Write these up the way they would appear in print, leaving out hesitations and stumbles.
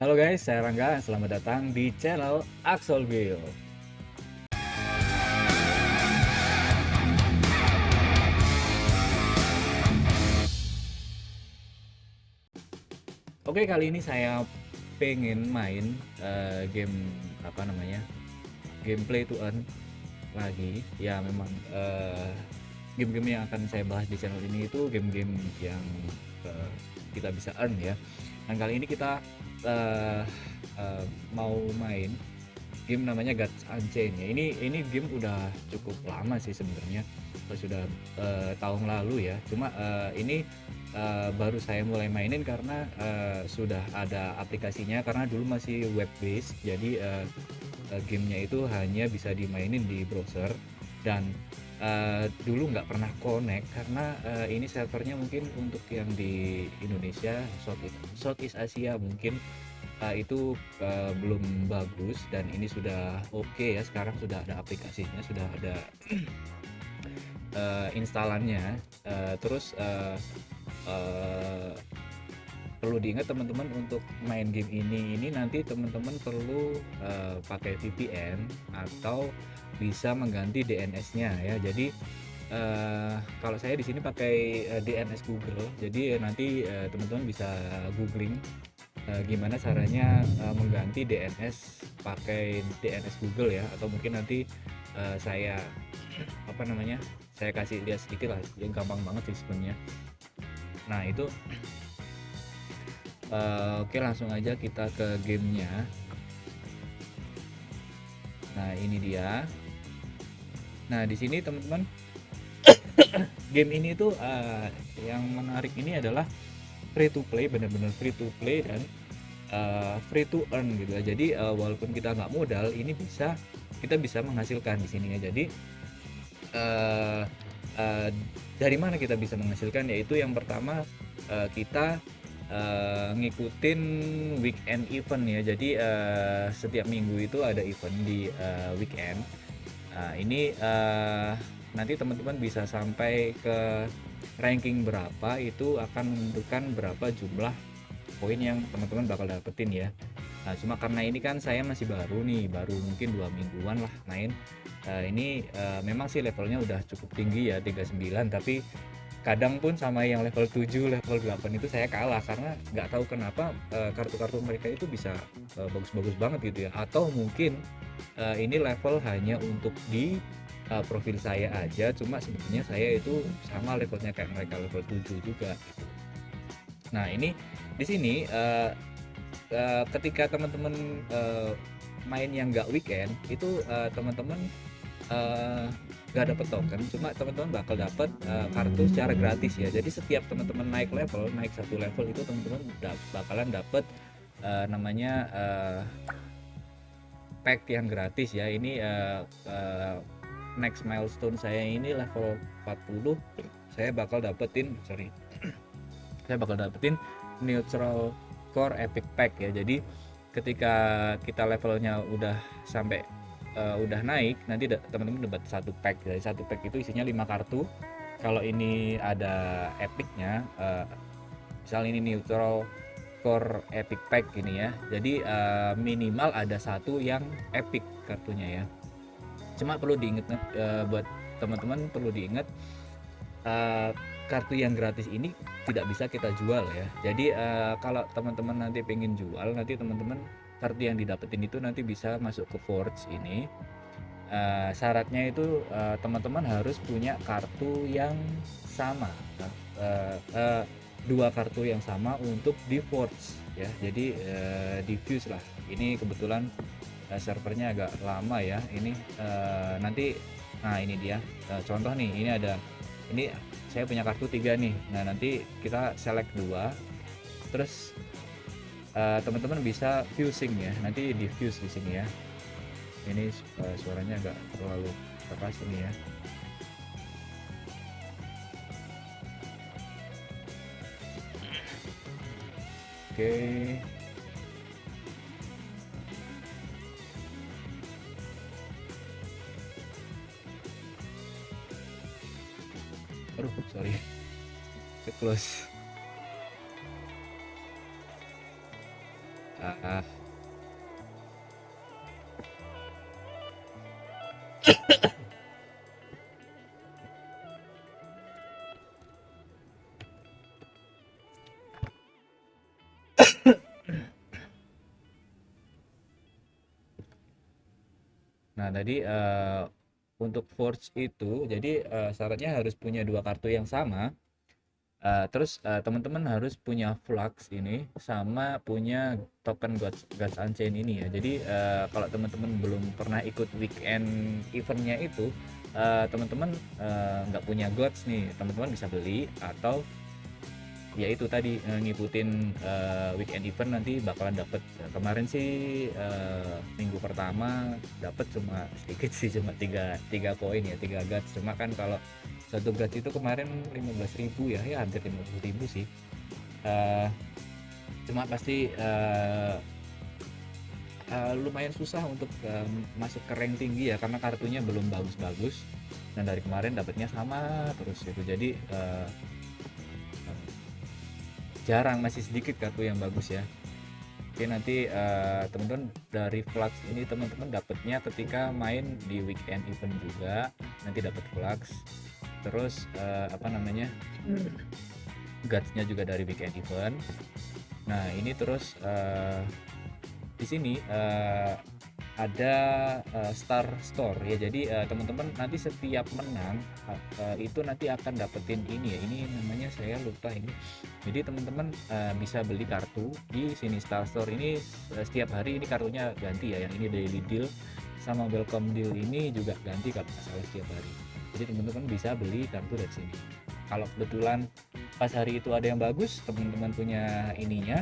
Halo guys, saya Rangga. Selamat datang di channel Axel Bill. Oke, kali ini saya pengen main game apa namanya? Game play to earn lagi. Ya, memang game-game yang akan saya bahas di channel ini itu game-game yang eh, kita bisa earn ya. Dan kali ini kita eh, mau main game namanya Gods Unchained ya. Ini game udah cukup lama sih sebenarnya. Sudah tahun lalu ya. Cuma ini baru saya mulai mainin karena sudah ada aplikasinya, karena dulu masih web based. Jadi gamenya itu hanya bisa dimainin di browser, dan dulu nggak pernah connect karena ini servernya mungkin untuk yang di Indonesia, Southeast Asia mungkin itu belum bagus, dan ini sudah oke ya. Sekarang sudah ada aplikasinya, sudah ada instalannya. Terus perlu diingat teman-teman, untuk main game ini nanti teman-teman perlu pakai VPN atau bisa mengganti DNS-nya ya. Jadi kalau saya di sini pakai DNS Google, jadi nanti teman-teman bisa googling gimana caranya mengganti DNS pakai DNS Google ya, atau mungkin nanti saya apa namanya, saya kasih lihat sedikit lah, yang gampang banget sih sebenarnya. Nah itu oke, langsung aja kita ke gamenya. Nah ini dia. Nah di sini teman-teman, game ini tuh yang menarik ini adalah free to play, benar-benar free to play, dan free to earn gitu ya. Jadi walaupun kita nggak modal, ini kita bisa menghasilkan di sini ya. Jadi uh, uh, dari mana kita bisa menghasilkan, yaitu yang pertama kita ngikutin weekend event ya. Jadi setiap minggu itu ada event di weekend. Ini nanti teman-teman bisa sampai ke ranking berapa, itu akan menentukan berapa jumlah poin yang teman-teman bakal dapetin ya. Nah cuma karena ini kan saya masih baru nih, baru mungkin 2 mingguan lah main. Ini memang sih levelnya udah cukup tinggi ya, 39, tapi kadang pun sama yang level 7, level 8 itu saya kalah, karena nggak tahu kenapa kartu-kartu mereka itu bisa bagus-bagus banget gitu ya. Atau mungkin ini level hanya untuk di profil saya aja, cuma sebenarnya saya itu sama levelnya kayak mereka, level 7 juga gitu. Nah ini di sini ketika teman-teman main yang nggak weekend itu teman-teman eh, nggak dapet token, cuma teman-teman bakal dapat kartu secara gratis ya. Jadi setiap teman-teman naik level, naik satu level, itu teman-teman bakalan dapat namanya pack yang gratis ya. Ini next milestone saya ini level 40, saya bakal dapetin neutral core epic pack ya. Jadi ketika kita levelnya udah sampai udah naik, nanti teman-teman dapat satu pack. Dari satu pack itu isinya 5 kartu. Kalau ini ada epicnya, misal ini neutral core epic pack gini ya, jadi minimal ada satu yang epic kartunya ya. Cuma perlu diingat, buat teman-teman perlu diingat, kartu yang gratis ini tidak bisa kita jual ya. Jadi kalau teman-teman nanti pengen jual, nanti teman-teman kartu yang didapetin itu nanti bisa masuk ke Forge ini. Syaratnya itu teman-teman harus punya kartu yang sama, uh, uh, dua kartu yang sama untuk di Forge ya. Jadi di Fuse lah. Ini kebetulan servernya agak lama ya. Ini nanti, nah ini dia contoh nih. Ini saya punya kartu 3 nih. Nah nanti kita select 2, terus teman-teman bisa fusing ya. Nanti di fuse di sini ya. Ini suaranya agak terlalu keras ini ya. Oke. Aduh, sorry. Ke close. Ah, nah tadi untuk Forge itu jadi syaratnya harus punya dua kartu yang sama. Terus teman-teman harus punya Flux ini sama punya token Gods Unchained ini ya. Jadi kalau teman-teman belum pernah ikut weekend eventnya itu, teman-teman nggak punya Gods nih, teman-teman bisa beli atau ya itu tadi ngikutin weekend event nanti bakalan dapet. Kemarin sih minggu pertama dapet cuma sedikit sih, cuma tiga koin ya, 3 Gods. Cuma kan kalau satu Gods itu kemarin 15.000 ya, ya hampir 50.000 sih. Eh, Cuma pasti lumayan susah untuk masuk ke rank tinggi ya, karena kartunya belum bagus-bagus. Dan dari kemarin dapatnya sama terus itu, jadi jarang, masih sedikit kartu yang bagus ya. Oke, nanti teman-teman dari Flux ini teman-teman dapatnya ketika main di weekend event juga, nanti dapat Flux. Terus apa namanya, gutsnya juga dari weekend event. Nah ini terus di sini ada Star Store ya. Jadi teman-teman nanti setiap menang itu nanti akan dapetin ini ya, ini namanya saya lupa ini. Jadi teman-teman bisa beli kartu di sini Star Store ini. Setiap hari ini kartunya ganti ya, yang ini daily deal sama welcome deal ini juga ganti kalau nggak salah setiap hari. Jadi teman-teman bisa beli kartu dari sini. Kalau kebetulan pas hari itu ada yang bagus, teman-teman punya ininya,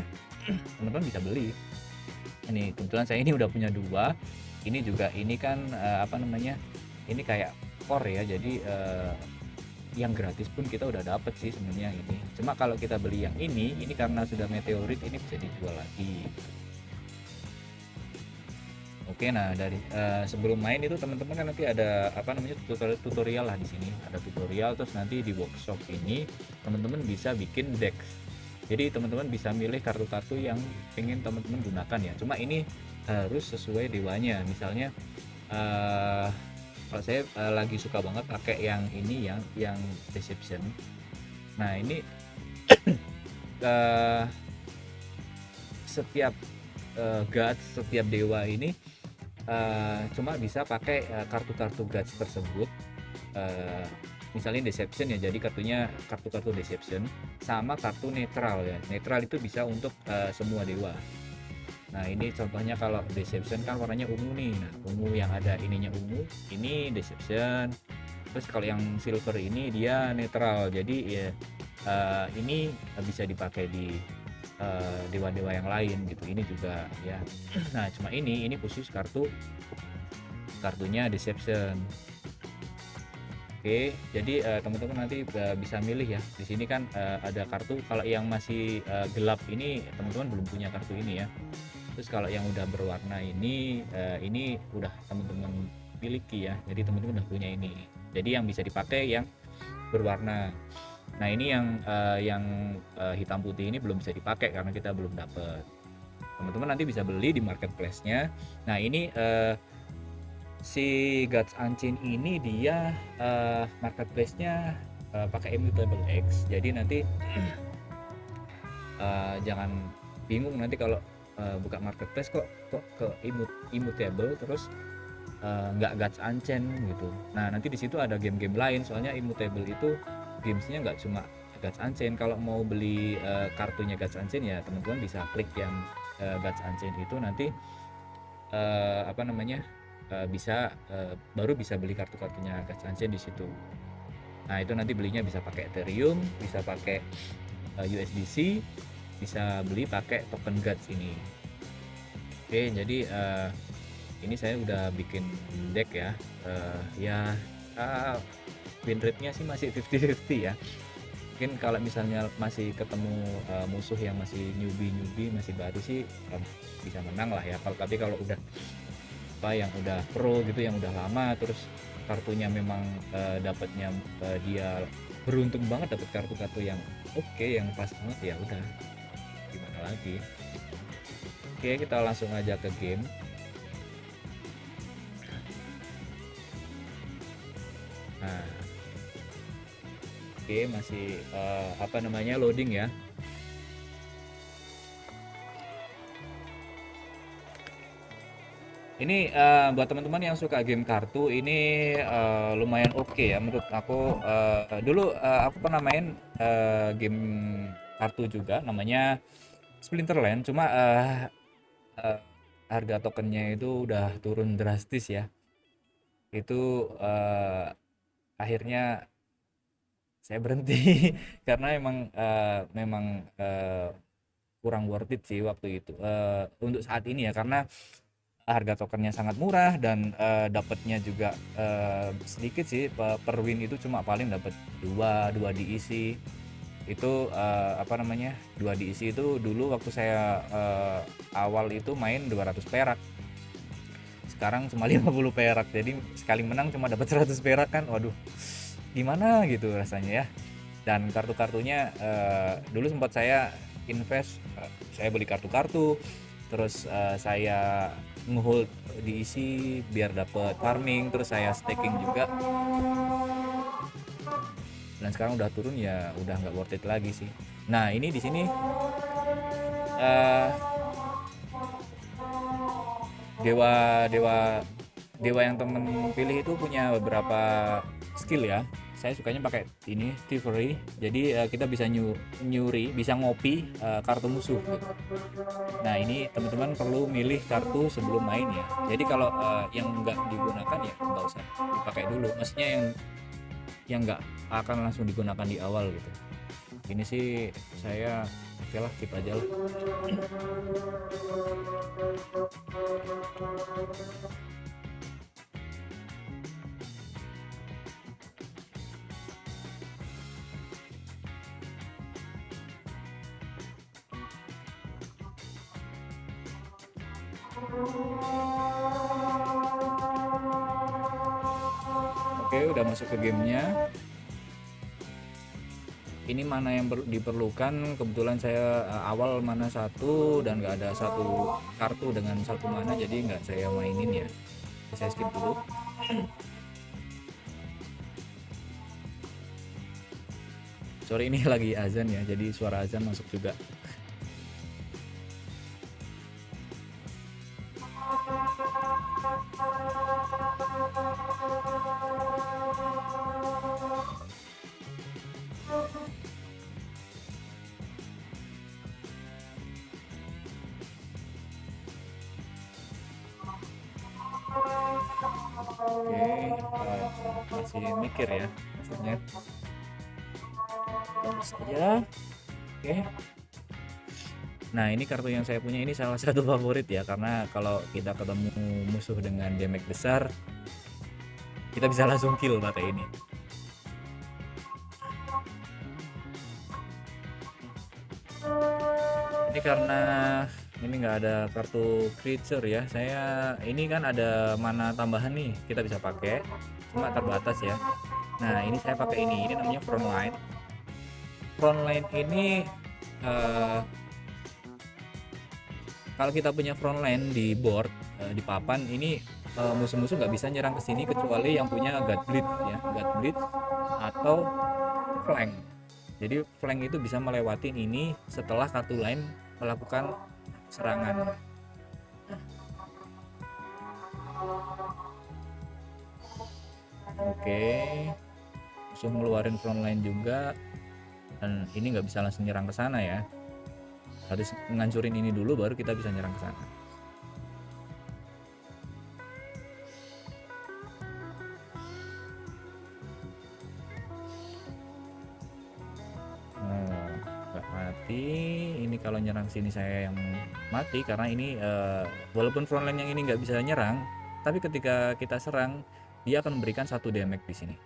teman-teman bisa beli. Ini kebetulan saya ini udah punya dua. Ini juga, ini kan apa namanya, ini kayak core ya, jadi yang gratis pun kita udah dapet sih sebenarnya ini. Cuma kalau kita beli yang ini karena sudah meteorit, ini bisa dijual lagi. Oke, nah dari sebelum main itu teman-teman kan nanti ada apa namanya, tutorial lah di sini. Ada tutorial, terus nanti di workshop ini teman-teman bisa bikin deck. Jadi teman-teman bisa milih kartu-kartu yang pengen teman-teman gunakan ya. Cuma ini harus sesuai dewanya. Misalnya kalau saya lagi suka banget pakai yang ini, yang Deception. Nah ini setiap gods, setiap dewa ini cuma bisa pakai kartu-kartu gods tersebut. Misalnya Deception ya, jadi kartunya kartu-kartu Deception sama kartu netral ya. Netral itu bisa untuk semua dewa. Nah ini contohnya, kalau Deception kan warnanya ungu nih. Nah ungu yang ada ininya ungu, ini Deception. Terus kalau yang silver ini dia netral, jadi ya ini bisa dipakai di dewa-dewa yang lain gitu. Ini juga ya. Nah cuma ini khusus kartunya Deception. Oke, jadi teman-teman nanti bisa milih ya. Di sini kan ada kartu, kalau yang masih gelap ini teman-teman belum punya kartu ini ya. Terus kalau yang udah berwarna ini udah teman-teman miliki ya. Jadi teman-teman udah punya ini. Jadi yang bisa dipakai yang berwarna. Nah ini yang hitam putih ini belum bisa dipakai karena kita belum dapet. Teman-teman nanti bisa beli di marketplace-nya. Nah ini si Gods Unchained ini dia marketplace-nya pakai Immutable X. Jadi nanti jangan bingung nanti kalau buka marketplace kok ke Immutable terus nggak Gods Unchained gitu. Nah nanti di situ ada game-game lain, soalnya Immutable itu gamesnya nggak cuma Gods Unchained. Kalau mau beli kartunya Gods Unchained ya teman-teman bisa klik yang Gods Unchained itu, nanti apa namanya, bisa baru bisa beli kartu-kartunya Gods Unchained di situ. Nah itu nanti belinya bisa pakai Ethereum, bisa pakai USDC, bisa beli pakai token Gods ini. Oke, jadi ini saya udah bikin deck ya. Ya win rate-nya sih masih 50-50 ya. Mungkin kalau misalnya masih ketemu musuh yang masih newbie masih baru sih bisa menang lah ya. Tapi kalau udah yang udah pro gitu, yang udah lama, terus kartunya memang dapatnya dia beruntung banget dapat kartu-kartu yang oke, yang pas banget, ya udah gimana lagi. Oke, kita langsung aja ke game. Nah, oke, masih apa namanya, loading ya. Ini buat teman-teman yang suka game kartu ini lumayan oke ya menurut aku. Dulu aku pernah main game kartu juga namanya Splinterland, cuma eh, harga tokennya itu udah turun drastis ya. Itu akhirnya saya berhenti karena memang kurang worth it sih waktu itu untuk saat ini ya, karena harga tokennya sangat murah dan dapatnya juga sedikit sih. Per win itu cuma paling dapat dua diisi itu. Apa namanya, dua diisi itu dulu waktu saya awal itu main 200 perak, sekarang cuma 50 perak, jadi sekali menang cuma dapat 100 perak kan, waduh gimana gitu rasanya ya. Dan kartu-kartunya dulu sempat saya invest, saya beli kartu-kartu, terus saya ngehold diisi biar dapat farming, terus saya staking juga, dan sekarang udah turun ya, udah nggak worth it lagi sih. Nah ini di sini eh, dewa dewa dewa yang temen pilih itu punya beberapa skill ya. Saya sukanya pakai ini thievery, jadi kita bisa nyuri, bisa ngopi kartu musuh gitu. Nah ini teman-teman perlu milih kartu sebelum main ya, jadi kalau yang nggak digunakan ya nggak usah dipakai dulu, maksudnya yang nggak akan langsung digunakan di awal gitu. Ini sih saya oke lah, keep aja lah. Oke, udah masuk ke gamenya. Ini mana yang diperlukan, kebetulan saya awal mana satu dan nggak ada satu kartu dengan satu mana, jadi nggak saya mainin ya, saya skip dulu. Sorry ini lagi azan ya, jadi suara azan masuk juga. Oke, masih mikir ya maksudnya. Ya, oke. Nah ini kartu yang saya punya ini salah satu favorit ya, karena kalau kita ketemu musuh dengan damage besar, kita bisa langsung kill pakai ini. Ini karena ini nggak ada kartu creature ya, saya ini kan ada mana tambahan nih, kita bisa pakai, cuma terbatas ya. Nah ini saya pakai ini namanya frontline. Frontline ini kalau kita punya frontline di board, di papan ini, musuh-musuh nggak bisa nyerang ke sini kecuali yang punya God Bleed ya, God Bleed atau flank. Jadi flank itu bisa melewati ini setelah kartu lain melakukan serangan. Oke, musuh ngeluarin frontline juga, dan ini nggak bisa langsung nyerang ke sana ya, harus ngancurin ini dulu baru kita bisa nyerang ke sana. Nggak mati. Ini kalau nyerang sini saya yang mati, karena ini walaupun frontline yang ini nggak bisa nyerang, tapi ketika kita serang dia akan memberikan satu damage di sini.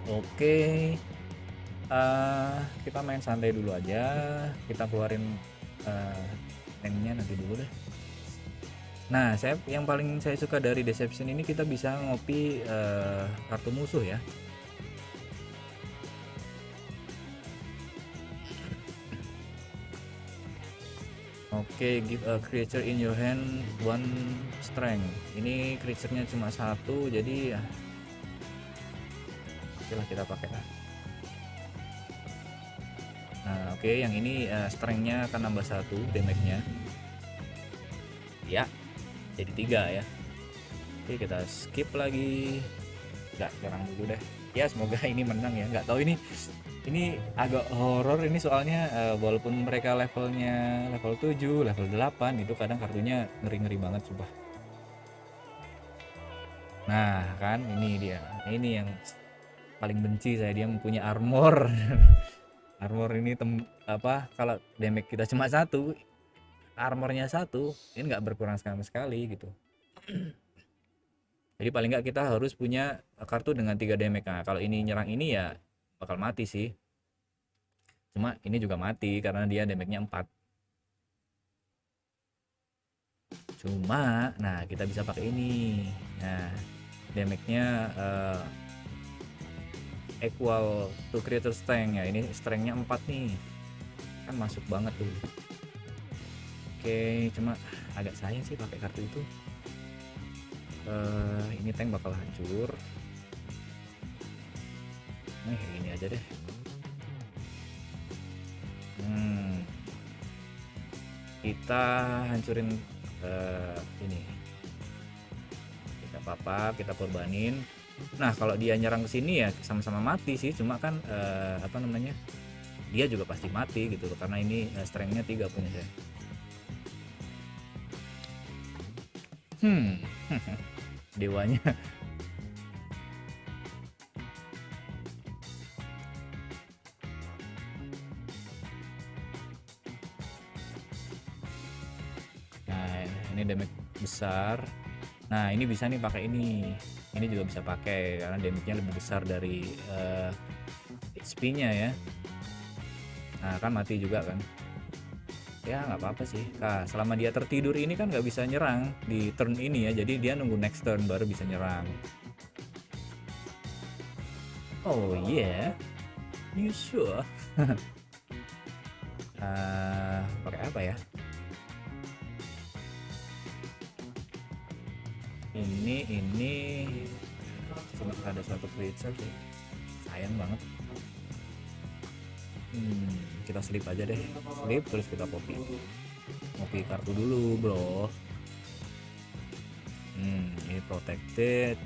Oke, kita main santai dulu aja, kita keluarin tanknya nanti dulu deh. Nah yang paling saya suka dari Deception ini, kita bisa ngopi kartu musuh ya. Oke, give a creature in your hand one strength. Ini creature-nya cuma satu, jadi ya oke lah kita pakai lah. Nah, oke, yang ini strength-nya akan nambah satu damage-nya. Ya, jadi 3 ya. Oke, kita skip lagi. Nggak, nyerang dulu deh. Ya, semoga ini menang ya. Nggak tahu ini agak horor ini soalnya walaupun mereka levelnya level 7, level 8 itu kadang kartunya ngeri-ngeri banget sumpah. Nah, kan ini dia. Ini yang paling benci saya, dia mempunyai armor. Armor ini kalau damage kita cuma satu, armornya satu, ini nggak berkurang sama sekali gitu. Jadi paling nggak kita harus punya kartu dengan 3 damage. Nah, kalau ini nyerang ini ya bakal mati sih. Cuma ini juga mati karena dia damage-nya 4. Cuma, nah kita bisa pakai ini. Nah, damage-nya equal to creature strength ya. Ini strength-nya 4 nih. Kan masuk banget tuh. Oke, cuma agak sayang sih pakai kartu itu. Ini tank bakal hancur. Ini aja deh. Kita hancurin ini. Kita papa, kita korbanin. Nah, kalau dia nyerang ke sini ya sama-sama mati sih, cuma kan dia juga pasti mati gitu loh, karena ini strength-nya 3 punya saya. Dewanya. Nah, ini damage besar. Nah, ini bisa nih pakai ini. Ini juga bisa pakai karena damage-nya lebih besar dari HP-nya ya. Nah, kan mati juga kan. Ya nggak apa-apa sih. Nah, selama dia tertidur ini kan nggak bisa nyerang di turn ini ya, jadi dia nunggu next turn baru bisa nyerang. Oh yeah, you sure? Pakai apa ya? Ini cuma ada satu creature sih, sayang banget. Kita slip aja deh, slip terus kita copy kartu dulu bro. Ini protected.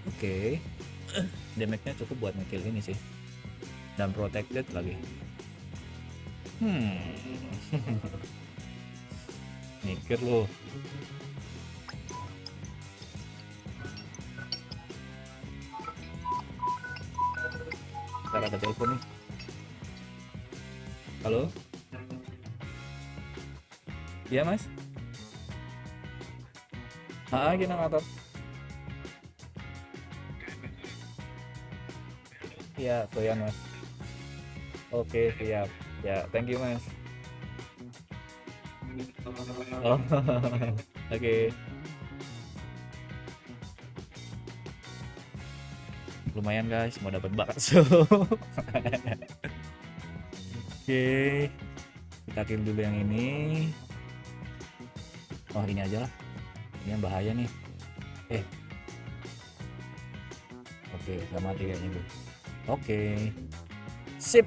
Oke. Damage-nya cukup buat ngekill ini sih, dan protected lagi. Mikir lo. Ada telepon nih. Halo? Iya mas? Gini ngatur. Iya, Soyan mas. Oke, siap. Ya, thank you mas. Oh, oke. Lumayan guys, mau dapat bakso. Oke, kita kill dulu yang ini. Oh, ini aja lah, ini yang bahaya nih. Oke, gak mati kayaknya gue. Oke, sip.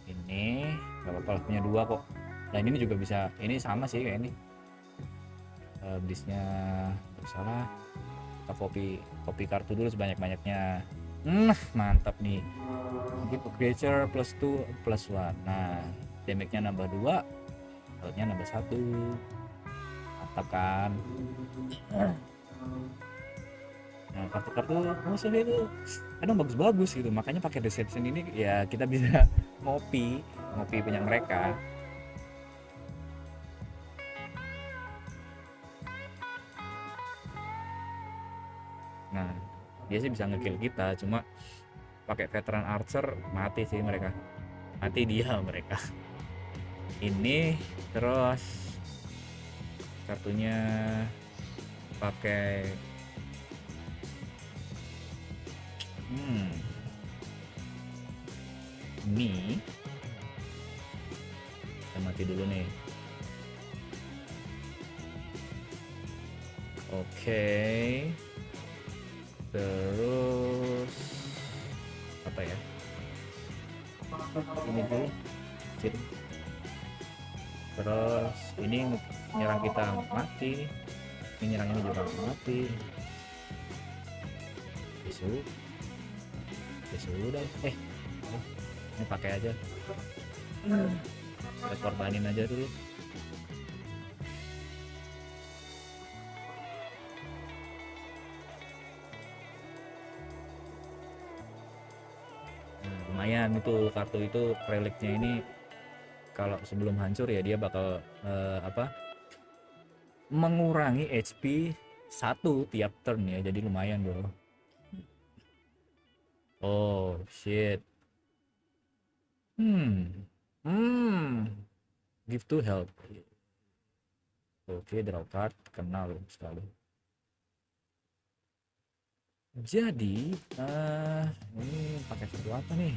Ini gak apa-apa, punya 2 kok. Dan ini juga bisa, ini sama sih kayak ini. Blisnya nggak salah. Kita copy kartu dulu sebanyak-banyaknya. Mantap nih. Give creature +2/+1. Nah, damage-nya nambah 2, health-nya nambah 1. Mantap kan? Nah, kartu-kartu musuh itu kadang bagus-bagus gitu, makanya pakai deception ini ya kita bisa ngopi punya mereka. Nah, dia sih bisa ngekill kita, cuma pakai veteran archer mati sih mereka. Mati dia mereka. Ini terus kartunya pakai ini. Kita mati dulu nih. Oke. Terus apa ya? Ini dulu. Terus ini nyerang kita mati. Ini nyerang ini juga mati. Bisu udah. Ini pakai aja. Kita korbanin aja dulu. Lumayan itu kartu itu reliknya ini kalau sebelum hancur ya dia bakal mengurangi HP 1 tiap turn ya, jadi lumayan bro. Oh shit. Give to help. Oke, draw card, kenal sekali. Jadi ini pakai kartu apa nih?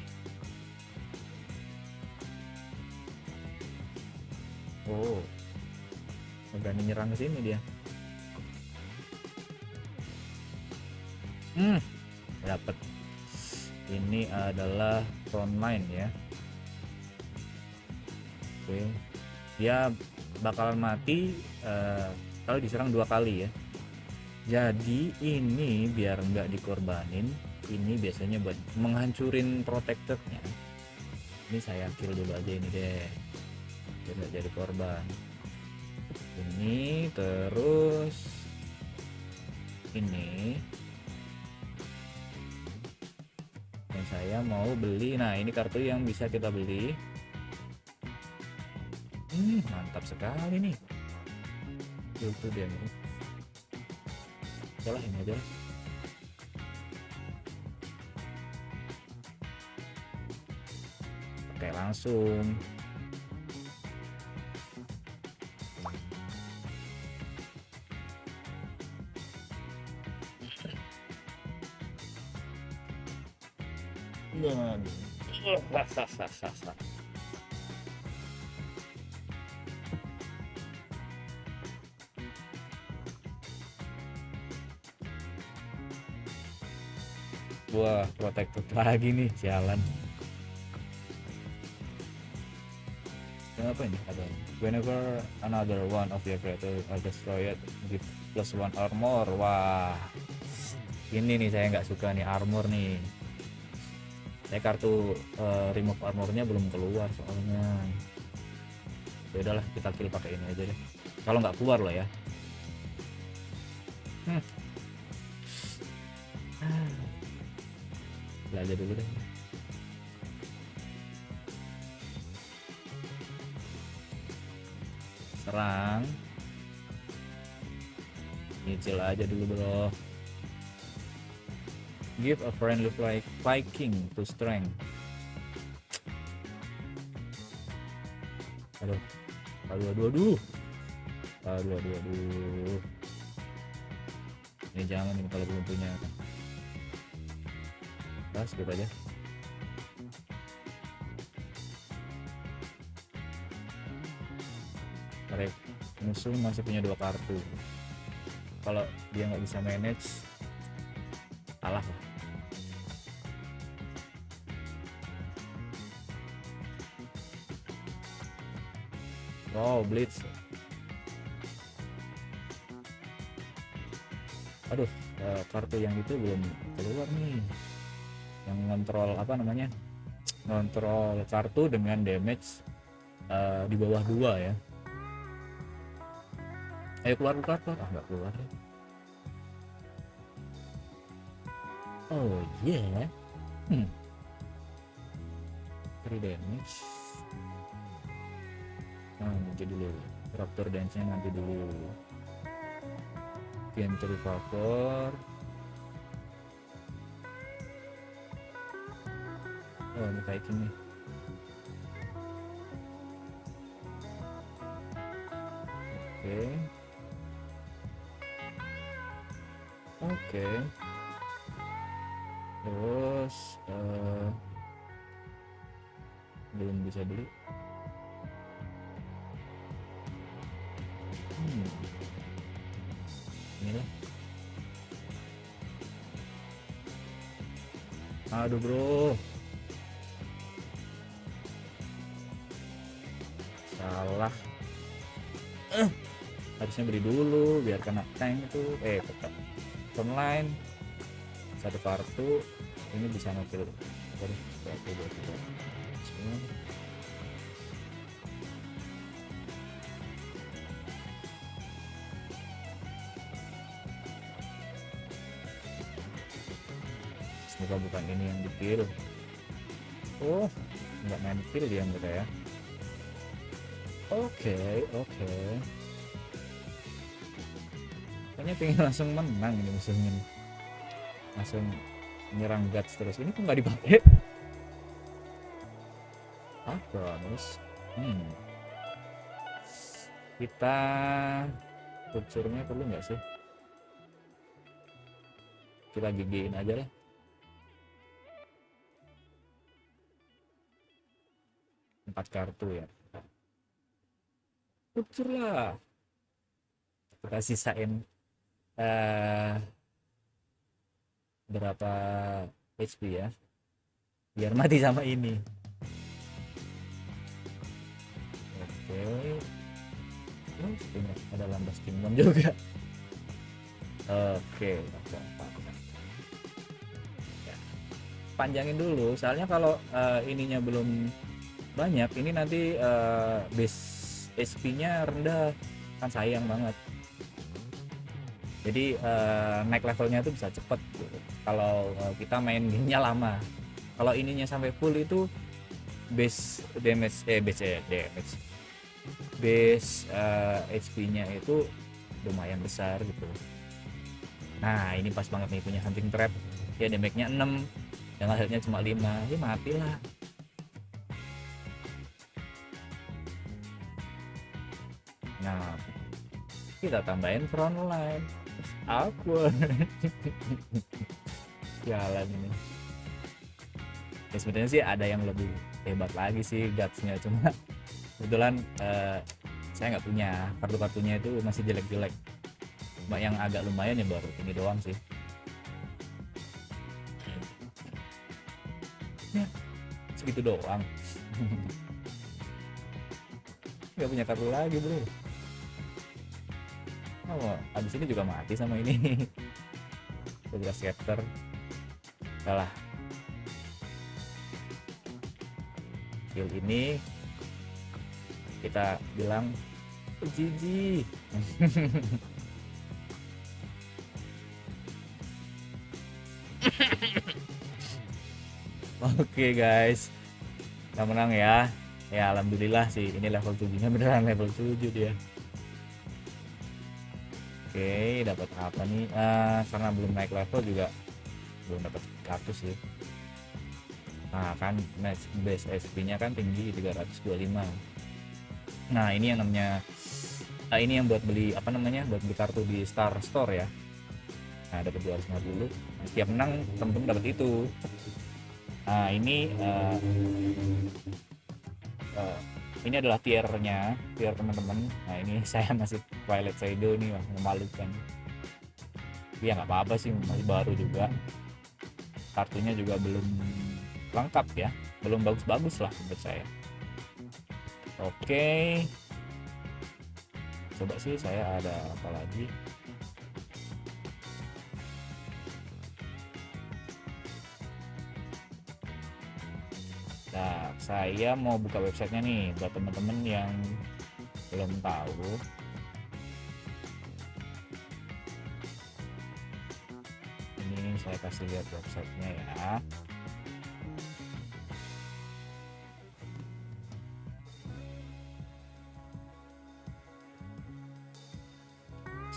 Oh, berani nyerang ke sini dia. Dapat. Ini adalah frontline ya. Oke, dia bakalan mati kalau diserang 2 kali ya. Jadi ini biar nggak dikorbanin, ini biasanya buat menghancurin protectornya. Ini saya kill dulu aja ini deh, biar nggak jadi korban. Ini terus ini yang saya mau beli. Nah ini kartu yang bisa kita beli. Mantap sekali nih. Itu dia nih. Salah ini aja. Pakai langsung. Wah, protected lagi nih, jalan. Apa ini? Ada whenever another one of your creator are destroyed, give +1 armor. Wah, ini nih saya nggak suka nih armor nih. Saya kartu remove armornya belum keluar soalnya. Ya udahlah, kita kill pakai ini aja deh. Kalau nggak keluar loh ya. Belajar dulu deh. Serang. Nyicil aja dulu bro. Give a friendly Viking to strength. Aduh. Ini jangan ini kalau belum punya. Pas gitu aja. Tarik. Musuh masih punya 2 kartu. Kalau dia nggak bisa manage, kalah lah. Wow, blitz. Aduh, kartu yang itu belum keluar nih. Yang ngontrol apa namanya? Ngontrol kartu dengan damage di bawah 2 ya. Ayo keluar. Nggak keluar. Oh yeah. 3 damage. Nanti dulu. Raptor dance-nya nanti dulu. Pintu favor. Oh ini Viking nih. Oke. Oke. Terus belum bisa beli. Inilah. Aduh bro, salah. Harusnya beli dulu biar kena tank itu. Tetap online satu kartu ini bisa ngekil. Terus satu dua tiga. Semoga bukan ini yang di-kill. Oh, nggak main kill dia mereka ya. Oke. Kayaknya pengen langsung menang ini musuhnya nih. Langsung menyerang guts terus. Ini kok nggak dipakai? Terus kita kulturnya perlu nggak sih? Kita GG-in aja lah. Empat kartu ya. Kultur lah. Kita sisain berapa HP ya? Biar mati sama ini. Oke. Ada lambas kingdom juga. Oke. Ya. Panjangin dulu, soalnya kalau ininya belum banyak, ini nanti base SP-nya rendah, kan sayang banget. Jadi naik levelnya itu bisa cepet gitu. Kalau kita main gamenya lama. Kalau ininya sampai full itu base HP-nya itu lumayan besar gitu. Nah ini pas banget nih punya hunting trap, ya damage-nya 6 yang hasilnya cuma 5, ya matilah. Nah kita tambahin frontline awkward. Jalan ini ya, sebenarnya sih ada yang lebih hebat lagi sih gutsnya, cuma kebetulan saya nggak punya, kartu-kartunya itu masih jelek-jelek. Cuma yang agak lumayan ya baru ini doang sih ya, segitu doang. Nggak punya kartu lagi bro. Abis ini juga mati sama ini. Udah scatter salah. Kill ini kita bilang GG. Oke guys, kita menang ya. Ya alhamdulillah sih, ini level 7-nya beneran level 7 dia. Oke, dapat apa nih? Karena belum naik level juga belum dapat kartu sih. Nah kan base SP-nya kan tinggi 325. Nah ini yang namanya ini yang buat beli apa namanya, buat beli kartu di Star Store ya. Nah dapat 250. Nah, setiap menang temen-temen dapat itu. Nah ini adalah tier teman-teman. Nah ini saya masih Twilight Shadow nih, memalukan. Ya nggak apa-apa sih, masih baru juga. Kartunya juga belum lengkap ya, belum bagus-bagus lah menurut saya. Oke, coba sih saya ada apa lagi. Nah, saya mau buka websitenya nih buat teman-teman yang belum tahu. Ini saya kasih lihat websitenya ya.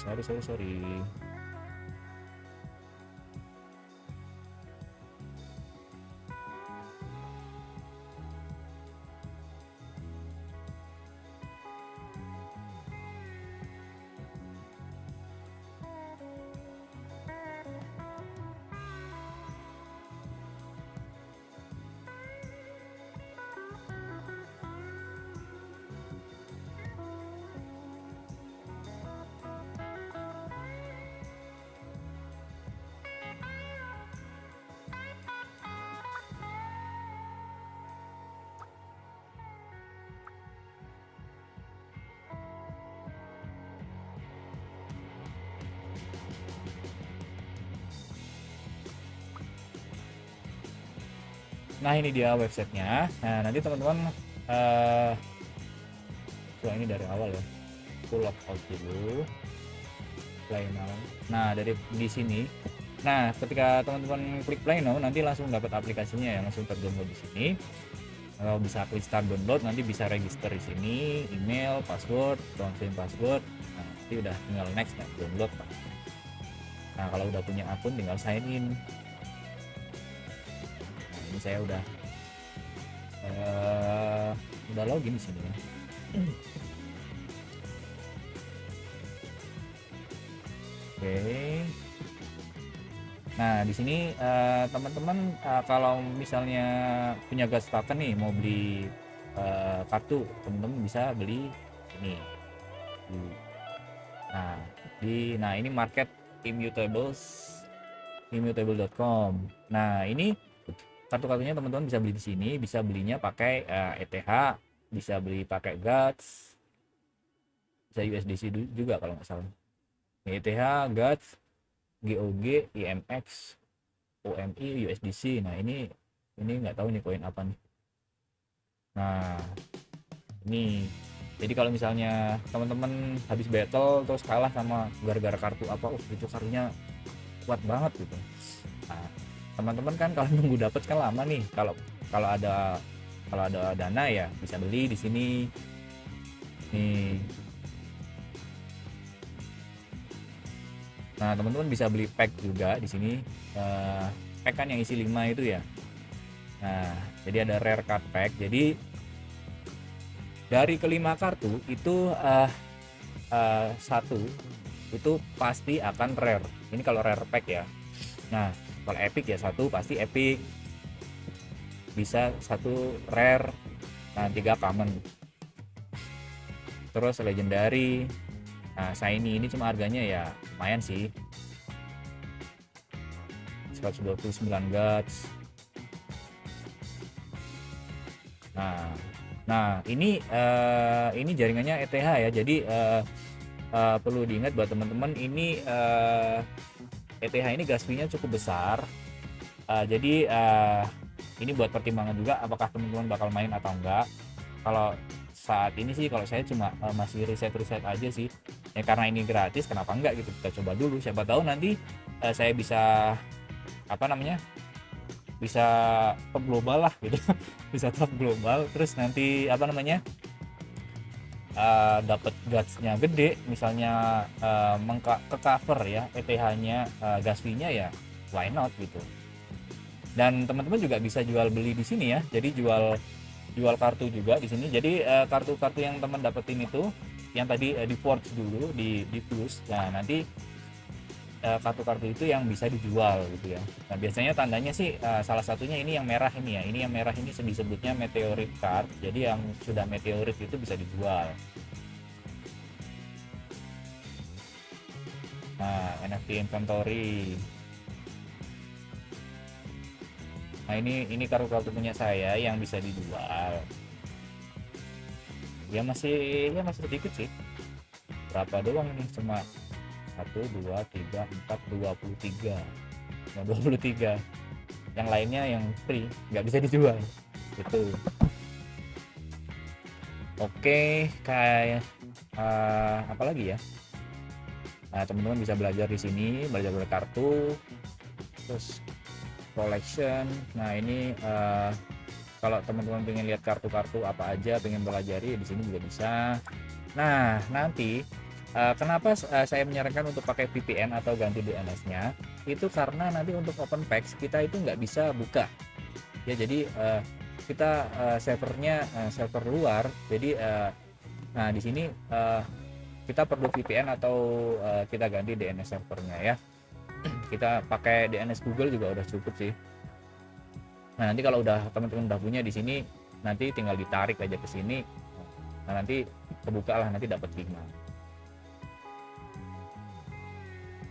Sorry. Nah ini dia websitenya. Nah nanti teman-teman eh coba ini dari awal ya, aku log out dulu, play now. Nah dari di sini, nah ketika teman-teman klik play now nanti langsung dapat aplikasinya ya, langsung terdownload di sini. Kalau bisa klik start download, nanti bisa register di sini, email, password, confirm password. Nah, nanti udah tinggal next, nah, download. Nah kalau udah punya akun tinggal sign in. Nah ini saya udah login di sini ya. Oke. Nah di sini teman-teman kalau misalnya punya gas token nih, mau beli kartu, teman-teman bisa beli ini. Nah ini market immutable.com. Nah ini kartu-kartunya teman-teman bisa beli di sini, bisa belinya pakai ETH, bisa beli pakai GATS, bisa USDC juga kalau nggak salah. ETH, GATS, GOG, IMX, OMI, USDC. Nah ini nggak tahu nih koin apa nih. Nah ini jadi kalau misalnya teman-teman habis battle terus kalah sama gara-gara kartu apa, itu kartunya kuat banget gitu. Nah teman-teman kan kalau nunggu dapat kan lama nih. Kalau ada dana ya bisa beli di sini nih. Nah teman-teman bisa beli pack juga di sini. Pack kan yang isi 5 itu ya. Nah jadi ada rare card pack. Jadi dari kelima kartu itu satu itu pasti akan rare. Ini kalau rare pack ya. Nah kalau epic ya satu pasti epic, bisa satu rare, nah 3 common, terus legendary. Nah shiny ini cuma harganya ya lumayan sih, 129 guts. Nah ini jaringannya ETH ya, jadi perlu diingat buat teman-teman ini ETH ini gas fee-nya cukup besar. Jadi ini buat pertimbangan juga apakah teman-teman bakal main atau enggak. Kalau saat ini sih kalau saya cuma masih riset aja sih ya, karena ini gratis kenapa enggak gitu, kita coba dulu, siapa tahu nanti saya bisa bisa top global lah gitu. Bisa top global terus nanti dapat gutsnya gede, misalnya ke cover ya ETH-nya, gas fee-nya ya why not gitu. Dan teman-teman juga bisa jual beli di sini ya, jadi jual kartu juga di sini. Jadi kartu-kartu yang teman dapetin itu yang tadi di forge dulu di plus, nah nanti kartu-kartu itu yang bisa dijual gitu ya. Nah biasanya tandanya sih salah satunya ini yang merah ini ya, ini yang merah ini disebutnya meteorit card, jadi yang sudah meteorit itu bisa dijual. Nah NFT inventory, nah ini kartu-kartu punya saya yang bisa dijual ya, masih sedikit sih, berapa doang ini, cuma 1, 2, 3, 4, 23. Nah 23 yang lainnya yang free, nggak bisa dijual gitu. Oke, kayak apa lagi ya. Nah teman-teman bisa belajar di sini, belajar kartu, terus collection. Nah ini kalau teman-teman pengen lihat kartu-kartu apa aja, pengen pelajari di sini juga bisa. Nah nanti kenapa saya menyarankan untuk pakai VPN atau ganti DNS-nya, itu karena nanti untuk open packs kita itu nggak bisa buka ya, jadi kita servernya server luar, jadi nah di sini kita perlu VPN atau kita ganti DNS servernya ya. Kita pakai DNS Google juga udah cukup sih. Nah nanti kalau teman-teman udah punya di sini, nanti tinggal ditarik aja ke sini, nah nanti kebuka lah, nanti dapat 5.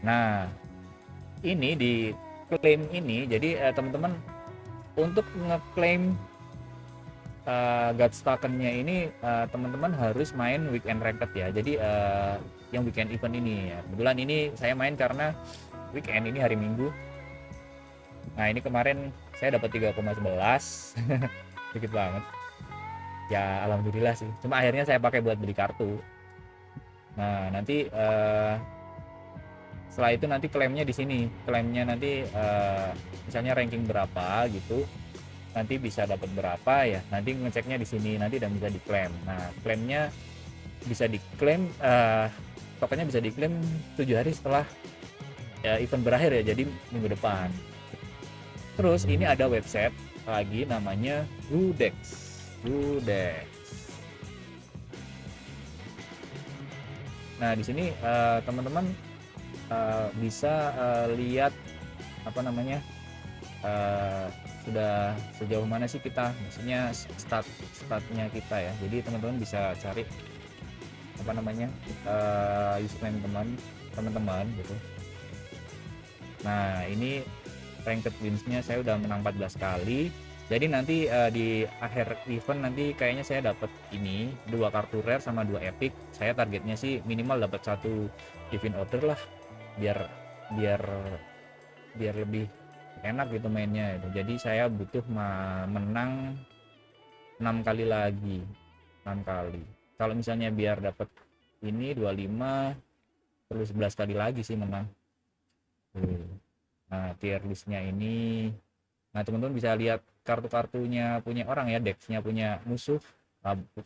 Nah ini di klaim ini, jadi teman-teman untuk ngeklaim guts tokennya ini teman-teman harus main weekend ranked ya, jadi yang weekend event ini ya. Kebetulan ini saya main karena weekend ini hari Minggu. Nah ini kemarin saya dapat 3,11. Dikit banget ya, alhamdulillah sih, cuma akhirnya saya pakai buat beli kartu. Nah nanti setelah itu nanti klaimnya di sini, klaimnya nanti misalnya ranking berapa gitu, nanti bisa dapat berapa ya, nanti ngeceknya di sini nanti, dan bisa diklaim. Nah klaimnya bisa diklaim pokoknya bisa diklaim 7 hari setelah event berakhir ya, jadi minggu depan. Terus ini ada website lagi namanya Rudex. Nah di sini teman-teman bisa lihat apa namanya, sudah sejauh mana sih kita, maksudnya statnya kita ya. Jadi teman-teman bisa cari apa namanya, username teman-teman gitu. Nah ini ranked winsnya saya udah menang 14 kali. Jadi nanti di akhir event nanti kayaknya saya dapat ini 2 kartu rare sama 2 epic. Saya targetnya sih minimal dapat 1 divine order lah, biar biar biar lebih enak gitu mainnya itu. Jadi saya butuh menang 6 kali lagi, 6 kali. Kalau misalnya biar dapat ini 25 perlu 11 kali lagi sih menang. Nah tier listnya ini, nah teman-teman bisa lihat kartu-kartunya punya orang ya, decksnya punya musuh,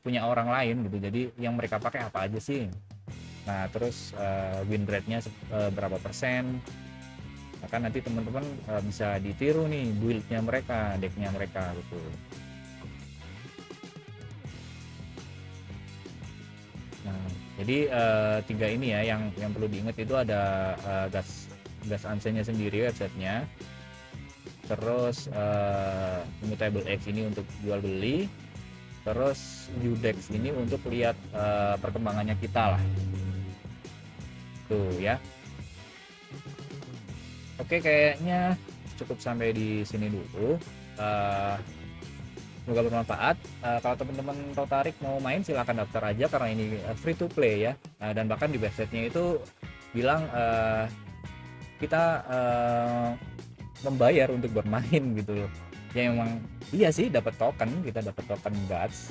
punya orang lain gitu. Jadi yang mereka pakai apa aja sih. Nah terus win rate-nya berapa persen. Maka nanti teman-teman bisa ditiru nih build-nya mereka, decknya mereka gitu. Nah jadi 3 ini ya yang perlu diingat itu ada gas Unseen-nya sendiri websitenya, terus Immutable X ini untuk jual beli, terus Udex ini untuk lihat perkembangannya kita lah tuh ya. Oke kayaknya cukup sampai di sini dulu, semoga bermanfaat. Kalau teman-teman tertarik mau main silahkan daftar aja karena ini free to play ya. Dan bahkan di websitenya itu bilang kita membayar untuk bermain gitu loh ya. Emang iya sih, dapat token, kita dapat token guts,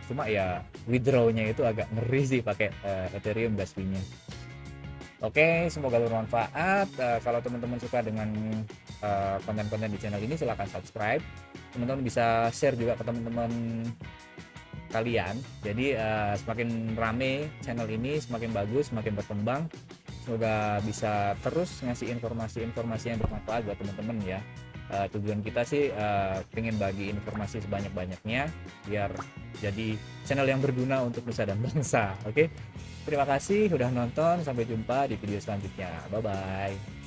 cuma ya withdrawnya itu agak ngeri sih pakai Ethereum gas fee-nya. Oke semoga bermanfaat. Kalau teman-teman suka dengan konten-konten di channel ini silahkan subscribe, teman-teman bisa share juga ke teman-teman kalian. Jadi semakin rame channel ini semakin bagus, semakin berkembang. Semoga bisa terus ngasih informasi-informasi yang bermanfaat buat teman-teman ya. Tujuan kita sih pengen bagi informasi sebanyak-banyaknya biar jadi channel yang berguna untuk nusa dan bangsa. Oke, terima kasih udah nonton, sampai jumpa di video selanjutnya. Bye bye.